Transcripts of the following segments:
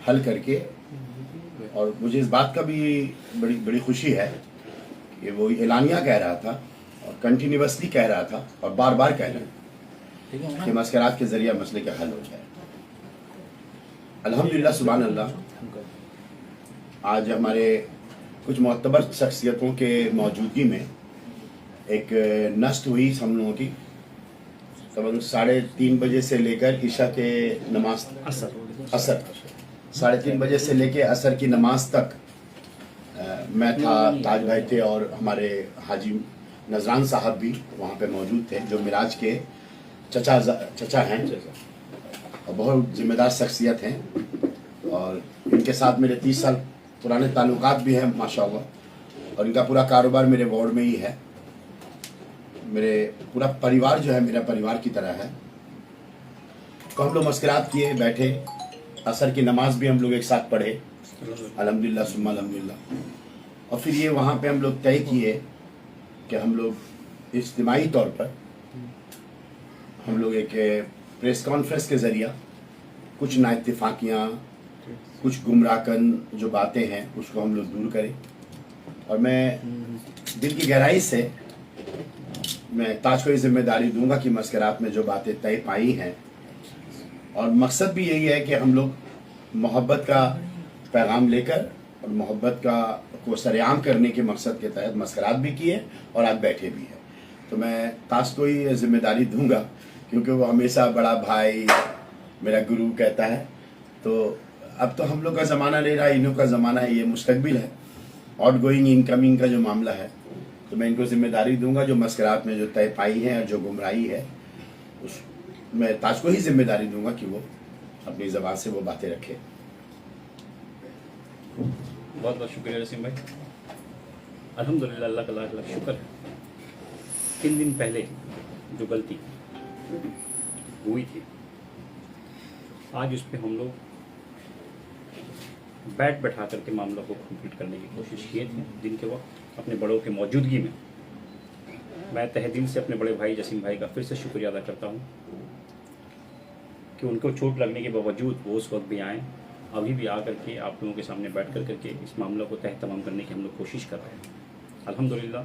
हल करके, और मुझे इस बात का भी बड़ी बड़ी खुशी है कि वो एलानिया कह रहा था और कंटिन्यूसली कह रहा था और बार बार कह रहा है कि मस्करात के जरिए मसले का हल हो जाए। अल्हम्दुलिल्लाह, सुभान अल्लाह, आज हमारे कुछ मोतबर शख्सियतों के मौजूदगी में एक नश्त हुई हम लोगों की। तकरीबन 3:30 बजे से लेकर इशा के नमाज असर 3:30 बजे से लेकर असर की नमाज तक मैं था, ताज भाई थे और हमारे हाजी नजरान साहब भी वहाँ पे मौजूद थे, जो मिराज के चचा हैं और बहुत जिम्मेदार शख्सियत हैं। और इनके साथ मेरे 30 साल पुराने ताल्लुकात भी हैं माशाअल्लाह, और इनका पूरा कारोबार मेरे वार्ड में ही है। मेरे पूरा परिवार जो है मेरा परिवार की तरह है। तो हम लोग मस्करात किए, बैठे, असर की नमाज भी हम लोग एक साथ पढ़े, अल्हम्दुलिल्लाह सुम्मा अल्हम्दुलिल्लाह। और फिर ये वहाँ पे हम लोग तय किए कि हम लोग इज्तिमाई तौर पर हम लोग एक प्रेस कॉन्फ्रेंस के ज़रिए कुछ नाइत्तेफाकियाँ, कुछ गुमराहकन जो बातें हैं उसको हम लोग दूर करें। और मैं दिल की गहराई से मैं ताज को ये जिम्मेदारी दूंगा कि मस्करात में जो बातें तय पाई हैं, और मकसद भी यही है कि हम लोग मोहब्बत का पैगाम लेकर और मोहब्बत को सरेआम करने के मकसद के तहत मस्करात भी किए और आज बैठे भी हैं। तो मैं ताज को ही जिम्मेदारी दूंगा, क्योंकि वो हमेशा बड़ा भाई, मेरा गुरु कहता है। तो अब तो हम लोग का ज़माना ले रहा है, इन्हों का ज़माना है, ये मुस्तकबिल है, आउट गोइंग इनकमिंग का जो मामला है। तो मैं इनको जिम्मेदारी दूंगा जो मस्करात में जो तय पाई है और जो गुमराही है, उस मैं ताज को ही जिम्मेदारी दूंगा कि वो अपनी ज़बान से वो बातें रखे। बहुत बहुत शुक्रिया जसीम भाई। अल्हम्दुलिल्लाह, अल्लाह का लाख लाख शुक्र है। 3 दिन पहले जो गलती हुई थी, आज उस पर हम लोग बैठा करके मामला को कंप्लीट करने की कोशिश किए थे। दिन के वक्त अपने बड़ों के मौजूदगी में मैं तहे दिल से अपने बड़े भाई जसीम भाई का फिर से शुक्रिया अदा करता हूँ कि उनको चोट लगने के बावजूद वो उस वक्त भी आए, अभी भी आकर के आप लोगों के सामने बैठ कर करके इस मामला को तह तमाम करने की हम लोग कोशिश कर रहे हैं। अल्हम्दुलिल्लाह,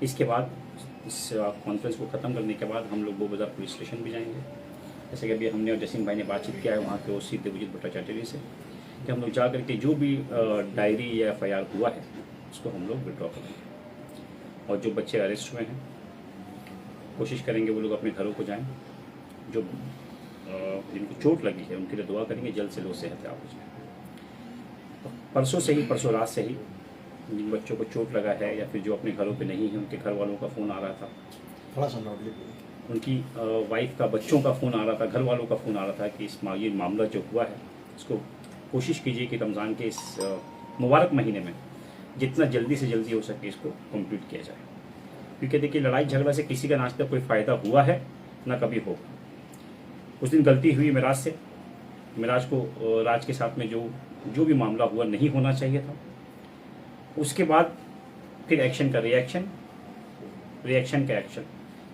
इसके बाद इस कॉन्फ्रेंस को ख़त्म करने के बाद हम लोग बाजार पुलिस स्टेशन भी जाएंगे। जैसे कि अभी हमने और जसीम भाई ने बातचीत किया है वहाँ के ओसी देवजीत भट्टाचार्य से, कि हम लोग जा करके जो भी डायरी या FIR हुआ है उसको हम लोग विड्रॉ करेंगे। और जो बच्चे अरेस्ट हुए हैं कोशिश करेंगे वो लोग अपने घरों को जाएं। जो जिनको चोट लगी है उनके लिए दुआ करेंगे, जल्द से जल्द सेहतयाब हो जाए। परसों रात से ही जिन बच्चों को चोट लगा है या फिर जो अपने घरों पे नहीं है, उनके घर वालों का फ़ोन आ रहा था, उनकी वाइफ का, बच्चों का फ़ोन आ रहा था, घर वालों का फ़ोन आ रहा था कि ये मामला जो हुआ है इसको कोशिश कीजिए कि रमज़ान के इस मुबारक महीने में जितना जल्दी से जल्दी हो सके इसको कंप्लीट किया जाए। क्योंकि देखिए, लड़ाई झगड़ा से किसी का आज तक कोई फ़ायदा हुआ है ना कभी होगा। उस दिन गलती हुई मिराज से, मिराज को राज के साथ में जो भी मामला हुआ नहीं होना चाहिए था। उसके बाद फिर एक्शन का रिएक्शन का एक्शन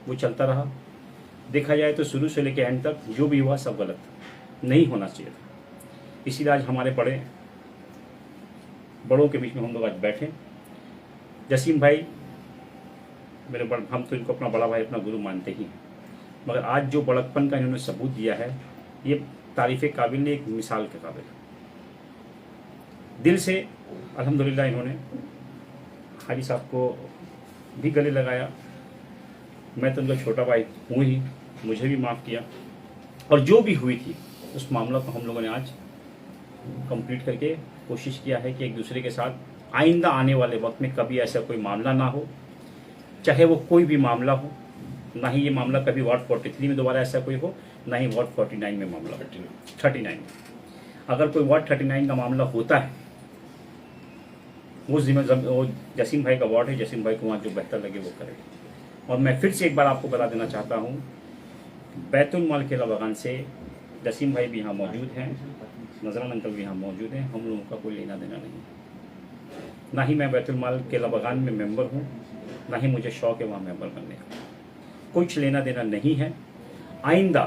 वो चलता रहा। देखा जाए तो शुरू से लेकर एंड तक जो भी हुआ सब गलत था, नहीं होना चाहिए था। इसीलिए आज हमारे बड़ों के बीच में हम लोग आज बैठे। जसीम भाई मेरे हम तो इनको अपना बड़ा भाई, अपना गुरु मानते ही हैं, मगर आज जो बड़कपन का इन्होंने सबूत दिया है ये तारीफ़ काबिल नहीं, एक मिसाल के काबिल है। दिल से अल्हम्दुलिल्लाह इन्होंने हाजी साहब को भी गले लगाया। मैं तो उनका छोटा भाई हूँ ही, मुझे भी माफ़ किया। और जो भी हुई थी उस मामला को हम लोगों ने आज कंप्लीट करके कोशिश किया है कि एक दूसरे के साथ आइंदा आने वाले वक्त में कभी ऐसा कोई मामला ना हो, चाहे वो कोई भी मामला हो। ना ही ये मामला कभी वार्ड 43 में दोबारा ऐसा कोई हो, ना ही वार्ड 49 में मामला 39 में। अगर कोई वार्ड 39 का मामला होता है, वो जसीम भाई का वार्ड है, जसीम भाई को वहाँ जो बेहतर लगे वो करें। और मैं फिर से एक बार आपको बता देना चाहता हूँ, बैतुल माल केला बागान से जसीम भाई भी यहाँ मौजूद हैं, नजरान अंकल भी यहाँ मौजूद हैं। हम लोगों का कोई लेना देना नहीं, ना ही मैं बैतुल माल केला बागान में मेंबर हूँ, ना ही मुझे शौक है वहाँ मेंबर बनने का। कुछ लेना देना नहीं है। आइंदा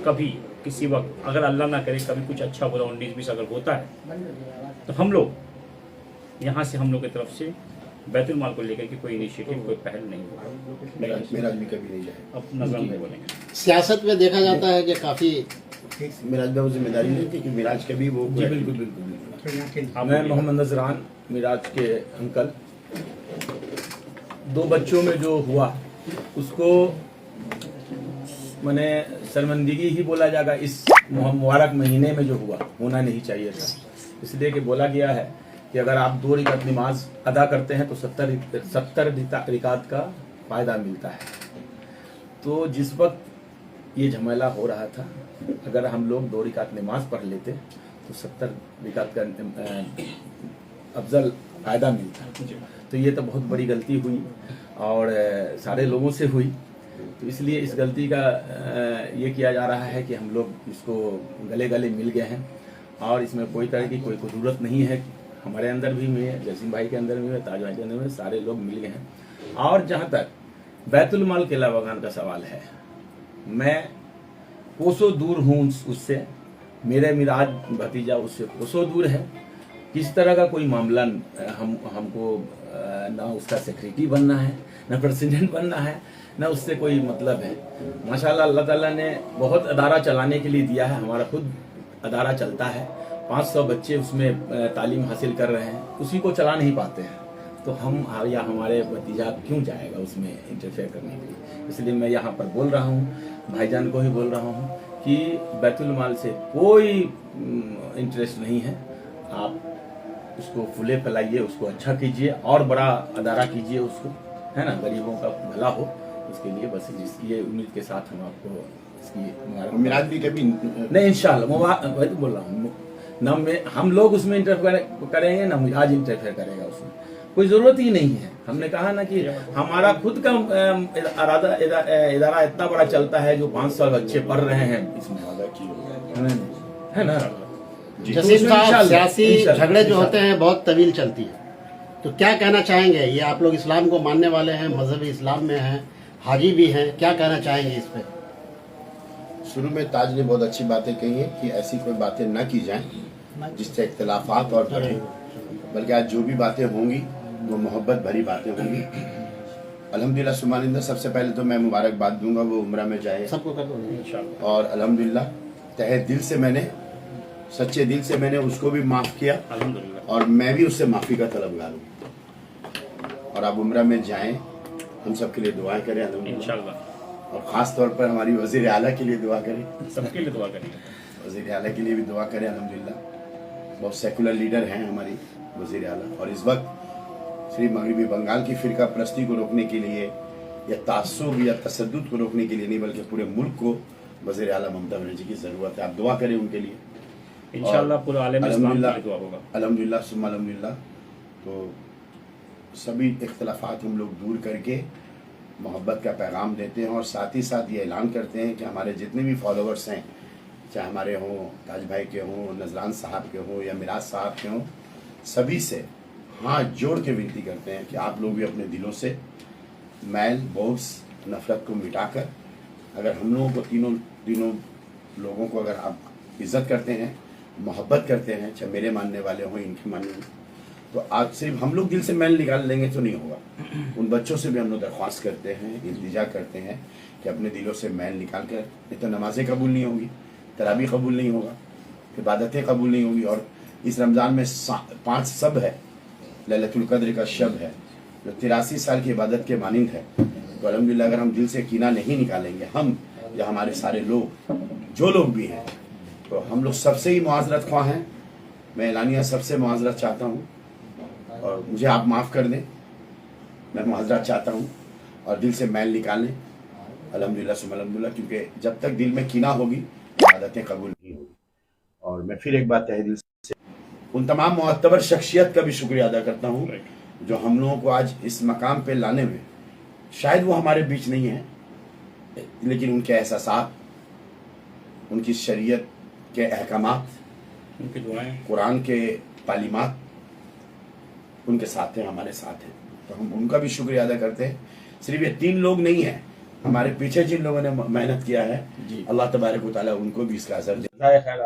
कभी किसी वक्त अगर अल्लाह ना करे कभी कुछ अच्छा बुरा 19-20 अगर होता है तो हम लोग यहाँ से हम लोग की तरफ से बैतुल माल को लेकर के कोई इनिशिएटिव कोई पहल नहीं होगा। मेराज भी कभी नहीं जाए। अब नजरान भाई बोलेंगे। सियासत में देखा जाता है कि काफ़ी मेराज भाई वो जिम्मेदारी नहीं थी कि मेराज कभी वो जी बिल्कुल बिल्कुल। आप मैं बोलिए। मोहम्मद नजरान मिराज के अंकल, 2 बच्चों में जो हुआ उसको मैंने शर्मिंदगी ही बोला जाएगा। इस मुबारक महीने में जो हुआ होना नहीं चाहिए था, इसलिए कि बोला गया है कि अगर आप 2 रिकात नमाज अदा करते हैं तो 70 रिकात का फ़ायदा मिलता है। तो जिस वक्त ये झमेला हो रहा था, अगर हम लोग 2 रिकात नमाज पढ़ लेते तो 70 रिकात का अफजल फ़ायदा मिलता। तो ये तो बहुत बड़ी गलती हुई और सारे लोगों से हुई। तो इसलिए इस गलती का ये किया जा रहा है कि हम लोग इसको गले गले मिल गए हैं और इसमें कोई तरह की कोई ज़रूरत नहीं है। हमारे अंदर भी है, जसीम भाई के अंदर भी है, ताज भाई के अंदर भी है, सारे लोग मिल गए हैं। और जहाँ तक बैतुल माल किला बगान का सवाल है, मैं कोसों दूर हूँ उससे, मेरे मिराज भतीजा उससे कोसों दूर है। किस तरह का कोई मामला हमको ना उसका सेक्रेटरी बनना है, ना प्रेसिडेंट बनना है, ना उससे कोई मतलब है। माशाल्लाह अल्लाह ताला ने बहुत अदारा चलाने के लिए दिया है। हमारा खुद अदारा चलता है, 500 बच्चे उसमें तालीम हासिल कर रहे हैं, उसी को चला नहीं पाते हैं। तो हम या हमारे भतीजा क्यों जाएगा उसमें इंटरफेयर करने के लिए। इसलिए मैं यहाँ पर बोल रहा हूँ, भाईजान को ही बोल रहा हूँ कि बैतुल माल से कोई इंटरेस्ट नहीं है। आप उसको फूले फैलाइए, उसको अच्छा कीजिए और बड़ा अदारा कीजिए उसको, है ना, गरीबों का भला हो उसके लिए। बस ये उम्मीद के साथ हम आपको इसकी मेराज भी कभी नहीं इंशाल्लाह वही तो बोल रहा हूँ ना, हम लोग उसमें इंटरफेयर करेंगे ना मिराज इंटरफेयर करेगा उसमें, कोई जरूरत ही नहीं है। हमने कहा ना कि हमारा खुद का इदारा इतना बड़ा चलता है जो 500 बच्चे पढ़ रहे हैं इसमें, है ना। जसीम साहब, सियासी झगड़े जो होते हैं बहुत तवील चलती है, तो क्या कहना चाहेंगे? ये आप लोग इस्लाम को मानने वाले हैं, मजहबी इस्लाम में हैं, हाजी भी हैं, क्या कहना चाहेंगे इस पर? शुरू में ताज ने बहुत अच्छी बातें कही हैं कि ऐसी कोई बातें ना की जाएं जिससे इख्तिलाफात और बढ़े, बल्कि आज जो भी बातें होंगी वो मोहब्बत भरी बातें होंगी। अल्हम्दुलिल्लाह सुमानिंदा, सबसे पहले तो मैं मुबारकबाद दूंगा वो उम्रा में जाए सबको कर दो इंशाल्लाह। और अल्हम्दुलिल्लाह तहे दिल से मैंने, सच्चे दिल से मैंने उसको भी माफ़ किया अल्हम्दुलिल्लाह। और मैं भी उससे माफ़ी का तलबगार हूँ। और आप उम्रा में जाएं, हम सब के लिए दुआएं करें अल्हम्दुलिल्लाह, इंशाल्लाह और ख़ास तौर पर हमारी वज़ीर आला के लिए दुआ करें, सबके लिए दुआ करेंगे। वज़ीर आला के लिए भी दुआ करें अल्हम्दुलिल्लाह। बहुत सेकुलर लीडर हैं हमारी वज़ीर आला, और इस वक्त सिर्फ मगरबी बंगाल की फ़िरका परस्ती को रोकने के लिए या तासुब या तसद्दुद को रोकने के लिए नहीं, बल्कि पूरे मुल्क को वज़ीर आला ममता बनर्जी की ज़रूरत है। आप दुआ करें उनके लिए इंशाल्लाह पूरा आलम इस्लाम के लिए दुआ होगा। अल्हम्दुलिल्लाह सुम्मा अल्हम्दुलिल्लाह। तो सभी इख्तिलाफात हम लोग दूर करके मोहब्बत का पैगाम देते हैं और साथ ही साथ ये ऐलान करते हैं कि हमारे जितने भी फॉलोअर्स हैं, चाहे हमारे हों, ताज भाई के हों, नजरान साहब के हों या मिराज साहब के हों, सभी से हाथ जोड़ के विनती करते हैं कि आप लोग भी अपने दिलों से मैल बोझ नफरत को मिटाकर, अगर हम लोगों को तीनों लोगों को अगर आप इज़्ज़त करते हैं, मोहब्बत करते हैं, चाहे मेरे मानने वाले हों, इनके मानने वाले, तो आज सिर्फ हम लोग दिल से मैल निकाल लेंगे तो नहीं होगा। उन बच्चों से भी हम लोग दरख्वास्त करते हैं, इल्तिजा करते हैं कि अपने दिलों से मैल निकाल कर, नहीं तो नमाज़ें कबूल नहीं होगी, तरावी कबूल नहीं होगा, इबादतें कबूल नहीं होगी। और इस रमज़ान में 5 सब है, लैलतुल क़द्र का शब है जो 83 साल की इबादत के मानिंद है। तो अल्हम्दुलिल्लाह अगर हम दिल से कीना नहीं निकालेंगे, हम या हमारे सारे लोग, जो लोग भी हैं, तो हम लोग सबसे ही मुआज़रत ख्वाह हैं। मैं एलानिया सबसे मुआज़रत चाहता हूँ और मुझे आप माफ़ कर दें, मैं मुआज़रत चाहता हूँ और दिल से मैल निकालें अल्हम्दुलिल्लाह सुम्मा अल्हम्दुलिल्लाह, क्योंकि जब तक दिल में कीना होगी इबादतें कबूल नहीं होगी। और मैं फिर एक बात तहे दिल से उन तमाम मुअत्तबर शख्सियत का भी शुक्रिया अदा करता हूँ जो हम लोगों को आज इस मकाम पे लाने में, शायद वो हमारे बीच नहीं है, लेकिन उनके एहसासात, उनकी शरीयत के अहकामात, उनकी दुआएं, कुरान के तालीमात उनके साथ हैं, हमारे साथ हैं। तो हम उनका भी शुक्रिया अदा करते हैं। सिर्फ ये 3 लोग नहीं हैं, हमारे पीछे जिन लोगों ने मेहनत किया है, अल्लाह तबारक व तआला उनको भी इसका असर जज़ाए खैर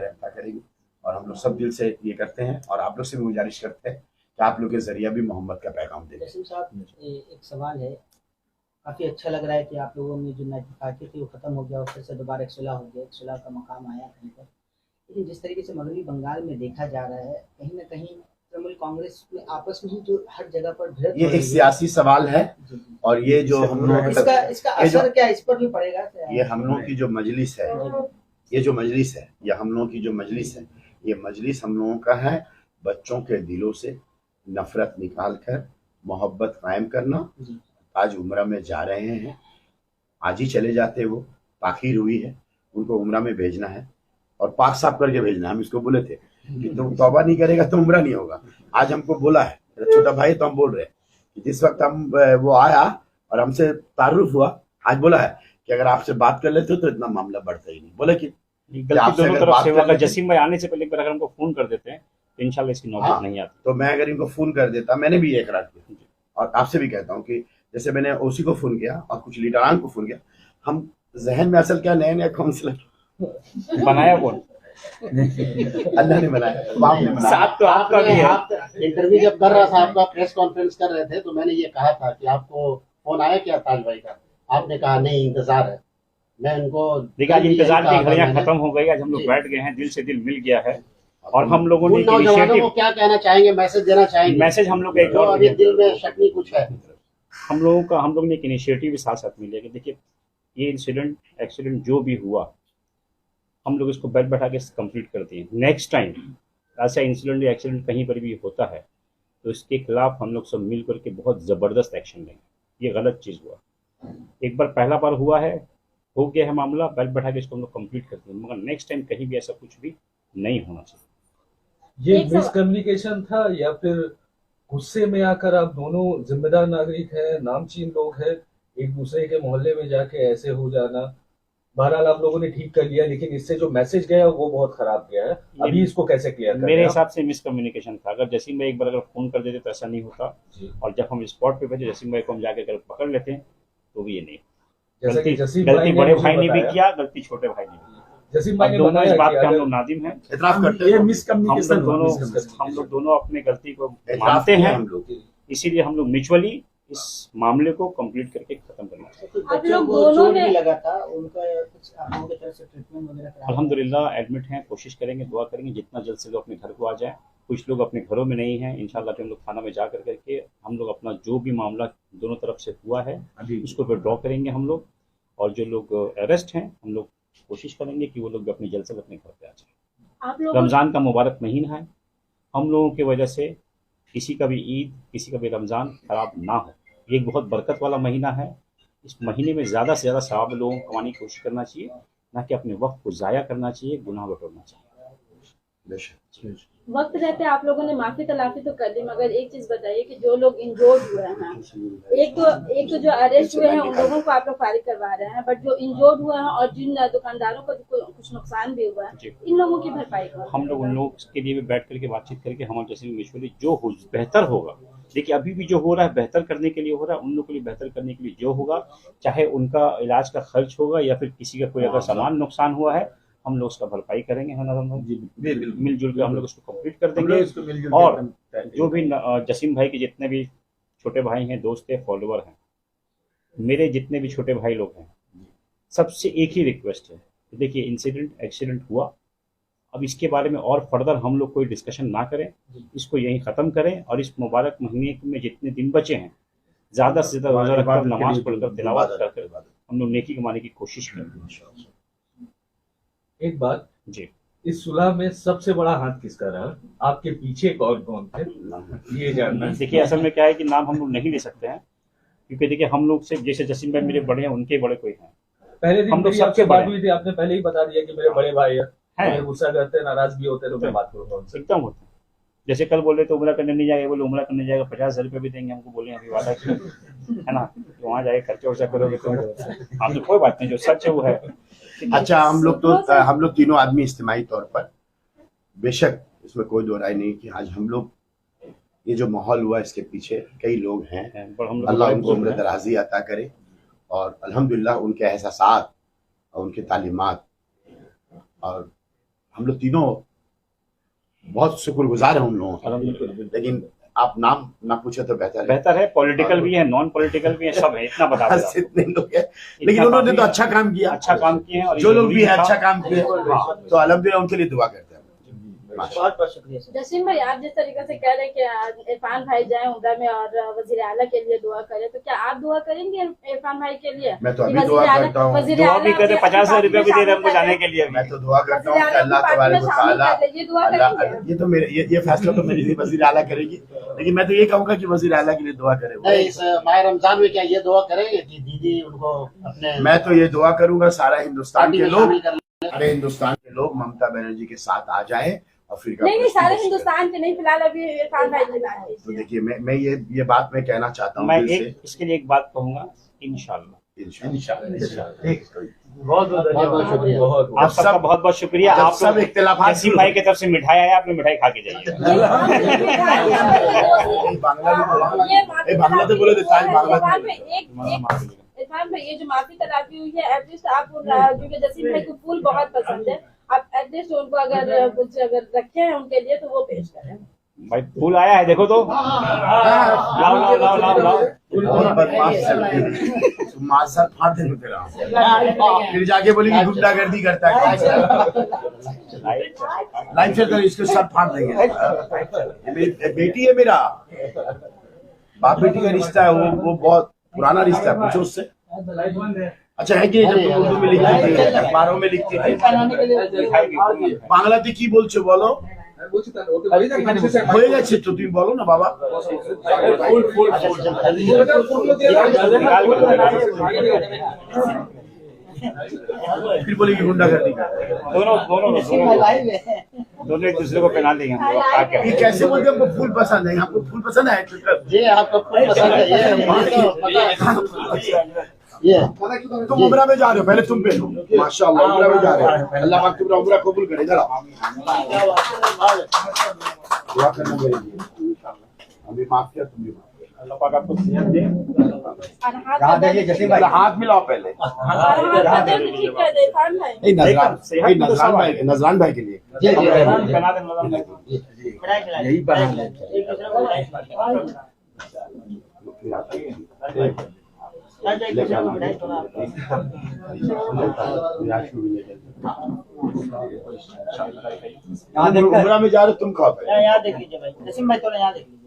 अता करेंगे। और हम लोग सब दिल से ये करते हैं और आप लोग से भी गुजारिश करते हैं कि आप लोग के जरिया भी मोहम्मद का पैगाम दें। जसीम साहब, एक सवाल है। काफ़ी अच्छा लग रहा है कि आप लोगों में जो नाइटफाकी थी वो ख़त्म हो गया और फिर से दोबारा एक सुलह हो गया, एक सुलह का मकाम आया कहीं पर। लेकिन जिस तरीके से मगरबी बंगाल में देखा जा रहा है, कहीं ना कहीं तृणमूल कांग्रेस में आपस में ही जो हर जगह पर भिड़ंत ये हो रही एक है। सियासी सवाल है जी, जी। और ये जो हम लोग इसका असर क्या इस पर भी पड़ेगा? ये हम लोगों की जो मजलिस है, ये जो मजलिस है, या हम लोगों की जो मजलिस है, ये मजलिस हम लोगों का है बच्चों के दिलों से नफरत निकाल कर मोहब्बत कायम करना। आज उम्रा में जा रहे हैं, आज ही चले जाते, वो ताखीर हुई है, उनको उम्रा में भेजना है और पाक साफ करके भेजना। हम इसको बोले थे कि तुम तौबा नहीं करेगा तो उम्रा नहीं होगा। आज हमको बोला है मेरा छोटा भाई, तो हम बोल रहे हैं कि जिस वक्त हम वो आया और हमसे तारुफ हुआ, आज बोला है कि अगर आपसे बात कर लेते हो तो इतना मामला बढ़ता ही नहीं। बोले कि गलती दोनों तरफ से हुआ। अगर जसीम भाई आने से पहले अगर हमको फोन कर देते हैं तो इंशाल्लाह इसकी नौबत नहीं आती। तो मैं अगर इनको फोन कर देता, मैंने भी एक रात किया और आपसे भी कहता हूँ कि जैसे मैंने ओसी को फोन किया और कुछ लीडरान को फोन किया, हम जहन में असल क्या नए नए काउंसलर बनाया कौन? अल्लाह ने बनाया, बाप ने बनाया। साथ तो आपका भी है। आप इंटरव्यू जब कर रहा था, आपका प्रेस कॉन्फ्रेंस कर रहे थे, तो मैंने ये कहा था कि आपको फोन आया क्या ताज भाई का? आपने कहा नहीं, इंतजार है। मैं उनको देखिए आज इंतजार की घड़ियां खत्म हो गई। आज हम लोग बैठ गए हैं, दिल से दिल मिल गया है और हम लोगों ने नौजवानों को क्या कहना चाहेंगे, मैसेज देना चाहेंगे? मैसेज हम लोग एक और अभी दिल में शक नहीं कुछ है। हम लोग ने एक इनिशिएटिव भी साथ साथ मिले कि देखिए ये इंसिडेंट एक्सीडेंट जो भी हुआ, हम लोग इसको बैठ बैठा के कंप्लीट करते हैं। नेक्स्ट टाइम ऐसा इंसिडेंट या एक्सीडेंट कहीं पर भी होता है तो इसके खिलाफ हम लोग सब मिल करके बहुत ज़बरदस्त एक्शन लेंगे। ये गलत चीज़ हुआ, एक बार पहला बार हुआ है, हो गया है मामला, बैठ बैठा के इसको हम लोग कंप्लीट करते हैं, मगर नेक्स्ट टाइम कहीं भी ऐसा कुछ भी नहीं होना चाहिए। ये मिसकम्युनिकेशन था या फिर गुस्से में आकर आप दोनों जिम्मेदार नागरिक हैं, नामचीन लोग हैं, एक दूसरे के मोहल्ले में जाके ऐसे हो जाना? बहरहाल आप लोगों ने ठीक कर लिया, लेकिन इससे जो मैसेज गया वो बहुत खराब गया है। अभी इसको कैसे क्लियर करें? मेरे हिसाब से मिसकम्युनिकेशन था। अगर जसीम भाई एक बार अगर फोन कर देते तो ऐसा नहीं होता, और जब हम स्पॉट पे भेजे जसीम भाई को हम जाके अगर पकड़ लेते हैं तो भी ये नहीं। गलती बड़े भाई ने भी किया, गलती छोटे भाई ने भी किया। जसीम भाई ने दोनों इस बात पे हम लोग नादिम हैं, इतराफ करते ये हैं। मिसकम्युनिकेशन हम लोग दोनों अपने गलती को मानते हैं, हम लोग इसीलिए हम लोग म्यूचुअली इस मामले को कंप्लीट करके खत्म करना चाहते हैं। बच्चों को चोट भी लगा था, उनका कुछ आप लोगों की तरफ से ट्रीटमेंट वगैरह कराया? अल्हम्दुलिल्लाह एडमिट हैं, कोशिश करेंगे, दुआ करेंगे जितना जल्द से जल्द अपने घर को आ जाए। कुछ लोग अपने घरों में नहीं हैं, इंशाल्लाह हम लोग थाना में जा करके हम लोग अपना जो भी मामला दोनों तरफ से हुआ है उसको विड्रॉ करेंगे हम लोग, और जो लोग अरेस्ट हैं हम लोग कोशिश करेंगे कि वो लोग अपने जल्द से जल्द अपने घर पे आ जाए। रमज़ान का मुबारक महीना है, हम लोगों की वजह से किसी का भी ईद, किसी का भी रमज़ान खराब ना हो। ये एक बहुत बरकत वाला महीना है, इस महीने में ज़्यादा से ज़्यादा सवाब लोगों को कमाने की कोशिश करना चाहिए, ना कि अपने वक्त को ज़ाया करना चाहिए, गुनाह बटोरना चाहिए। वक्त रहते आप लोगों ने माफी तलाफी तो कर दी, मगर एक चीज बताइए कि जो लोग इंजोर्ड हुए हैं, एक तो जो अरेस्ट हुए हैं उन लोगों को आप लोग फारिग करवा रहे हैं, बट जो इंजोर्ड हुए हैं और जिन दुकानदारों को कुछ नुकसान भी हुआ है, इन लोगों की भरपाई करो। हम लोग उन लोग के लिए भी बैठ करके बातचीत करके हमारे जैसे म्यूचुअली जो हो बेहतर होगा। देखिए अभी भी जो हो रहा है बेहतर करने के लिए हो रहा है, उन लोगों के लिए बेहतर करने के लिए जो होगा, चाहे उनका इलाज का खर्च होगा या फिर किसी का कोई अगर सामान नुकसान हुआ है, हम लोग उसका भरपाई करेंगे, है ना? मिलजुल के हम लोग उसको कंप्लीट कर देंगे। और जो भी जसीम भाई के जितने भी छोटे भाई हैं, दोस्त हैं, फॉलोअर हैं, मेरे जितने भी छोटे भाई लोग हैं, सबसे एक ही रिक्वेस्ट है, देखिए इंसिडेंट एक्सीडेंट हुआ, अब इसके बारे में और फर्दर हम लोग कोई डिस्कशन ना करें, इसको यहीं ख़त्म करें और इस मुबारक महीने में जितने दिन बचे हैं ज़्यादा से ज़्यादा रोज़ा रखकर, नमाज पढ़कर, तिलावत कर हम लोग नेकी कमाने की कोशिश करें। एक बात जी, इस सुलह में सबसे बड़ा हाथ किसका रहा? आपके पीछे कौन कौन थे, ये जानना। देखिए असल में क्या है कि नाम हम लोग नहीं ले सकते हैं, क्योंकि देखिए हम लोग से जैसे जसीम भाई मेरे बड़े हैं, उनके बड़े कोई हैं। पहले दिन हम लोग मेरी आपसे सबसे बात बड़े हुई थी, आपने पहले ही बता दिया कि मेरे बड़े भाई हैं, हैं। गुस्सा करते हैं, नाराज भी होते हैं, तो मैं बात करूंगा उनसे। एकदम होता है। जैसे कल बोले तो उम्रा करने नहीं जाएगा, बोले उम्रा करने जाएगा 50,000 रुपये भी देंगे हमको, बोले अभी वादा किया है ना, तो वहाँ जाए खर्चा वर्चा करोगे तो हाँ, तो कोई बात नहीं, जो सच है वो है। अच्छा, हम लोग तीनों आदमी इज्तिमाई तौर पर, बेशक इसमें कोई दो राय नहीं कि आज हम लोग ये जो माहौल हुआ इसके पीछे कई लोग हैं, पर हम लोग अल्लाह उनको उम्र दराजी अता करे और अल्हम्दुलिल्लाह उनके एहसासात और उनके तालीमात, और हम लोग तीनों बहुत शुक्रगुजार हैं उन लोगों का। लेकिन आप नाम ना पूछे तो बेहतर है। पॉलिटिकल भी है, नॉन पॉलिटिकल भी है, सब है, इतना बता बस इतने लोग हैं, लेकिन उन्होंने तो अच्छा काम किया, और जो लोग भी है अच्छा काम किए, तो अल्हम्दुलिल्लाह उनके लिए दुआ करते हैं। बहुत बहुत शुक्रिया सर। जसीम भाई, आप जिस तरीके से कह रहे हैं कि इरफान भाई जाए उम्रा में और वजीर आला के लिए दुआ करें, तो क्या आप दुआ करेंगे इरफान भाई के लिए? मैं तो अभी दुआ करता हूँ, दुआ भी करे, 50,000 रुपया भी दे रहे हमको जाने के लिए। मैं तो दुआ करता हूँ कि अल्लाह तबारक व तआला, ये तो मेरे ये फैसला तो मेरे लिए वजीर आला करेगी, लेकिन मैं तो ये कहूँगा कि वजीर आला के लिए दुआ करे। इस माह रमजान में क्या ये दुआ करेंगे कि दीदी उनको अपने, मैं तो ये दुआ करूंगा सारा हिंदुस्तान के लोग, सारे हिंदुस्तान के लोग ममता बनर्जी के साथ आ जाए। अफ्रीका नहीं, सारे हिंदुस्तान के नहीं, फिलहाल अभी इरफान भाई की बात है। तो देखिए, मैं ये बात मैं कहना चाहता हूँ, मैं इसके लिए एक बात कहूंगा, इंशाल्लाह। बहुत बहुत धन्यवाद, शुक्रिया। आप सबका बहुत बहुत शुक्रिया। आप सब इख्तिलाफ जसीम भाई की तरफ से मिठाई आया, आपने मिठाई खा के जाइए। बांग्ला तो बोले इरफान भाई, ये जो माफी तलाफी हुई है, एटलीस्ट आप क्योंकि जसीम भाई को फूल बहुत पसंद है, आप एटलीस्ट उनको अगर कुछ अगर रखे हैं उनके लिए तो वो पेश करें। भाई फूल आया है, देखो तो। लाओ लाओ लाओ लाओ लाओ। मासर फाड़ देंगे फिर जाके बोलेंगे गुंडागर्दी करता है। लाइफ से तो इसके सर फाड़ देंगे। बेटी है मेरा, बाप बेटी का रिश्ता है, वो बहुत पुराना रिश्ता है, पूछो उससे। अच्छा है कि जब तुम उर्दू में लिखती थी, अखबारों में लिखती थी, बांग्लाते की बोलছো বলো? হয়ে গেছে তো, তুমি বলো না বাবা। फिर बोलेगी गुंडागर्दी कर। दोनों एक दूसरे को पहना देंगे हम लोग। ये कैसे बोलते हैं? हमको फूल पसंद है, आपको फूल पसंद है? ये आपको फूल पसंद है? ये तुम उम्रा में जा रहे हो, पहले तुम पे लो। माशाअल्लाह, उम्रा में जा रहे हो, अल्लाह पाक तुम्हारा उम्रा कबूल करे। जरा दुआ करना मेरे लिए, हमें माफ किया, तुम भी माफ किया। अल्लाह पाक आपको सेहत दे। कहाँ देखिए जैसे भाई, हाथ मिलाओ पहले। नजरान भाई के लिए यही बना उम्रा में जा रहे, तुम खाओ पहले। यहाँ देख लीजिए भाई, जसीम भाई थोड़ा यहाँ देख लीजिए।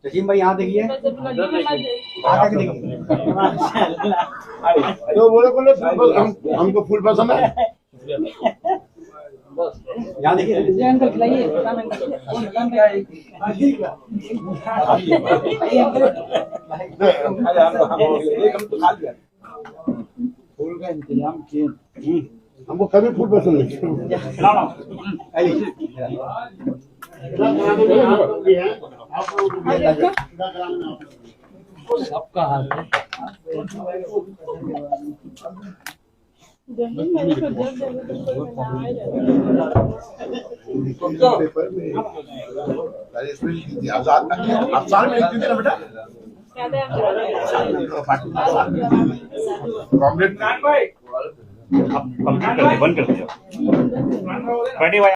जसीम भाई यहाँ देखिए, तो बोले हमको फूल पसंद है। यहाँ देखिए, अंकल खिलाइए। फूल का इंतजाम किए, हमको कभी फूल पसंद नहीं। सबका हाथ है। आजाद अफसार में लिखती थी ना बेटा, कॉमरेड बंद कर दिया।